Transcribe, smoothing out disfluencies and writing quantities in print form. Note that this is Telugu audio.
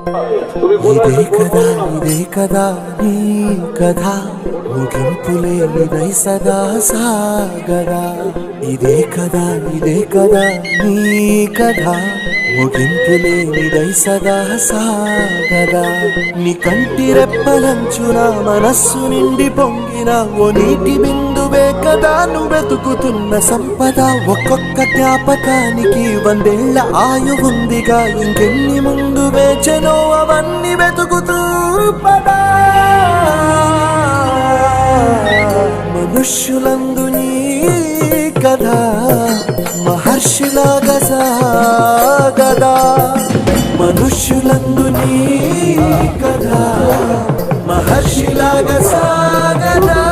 ఇదే కదా నీ కథ ముగింపులేనిదై సదా సాగదా ఇదే కదా నీ కథ ముగింపులేనిదై సదా సాగదా నీ కంటి రెప్పలంచున మనస్సు నిండి పొంగిన ఓ నీటి బిందువే కదా నువ్వు వెతుకుతున్న సంపద ఒక్కొక్క జ్ఞాపకానికి 100 ఏళ్ల ఆయువుందిగా ఇంకెన్ని ముందు వేచనో అవన్నీ వెతుకుతూ పదా మనుష్యులందు నీ కథ మహర్షిలాగా సాగదా మనుష్యులందు నీ కథ మహర్షిలాగా సాగదా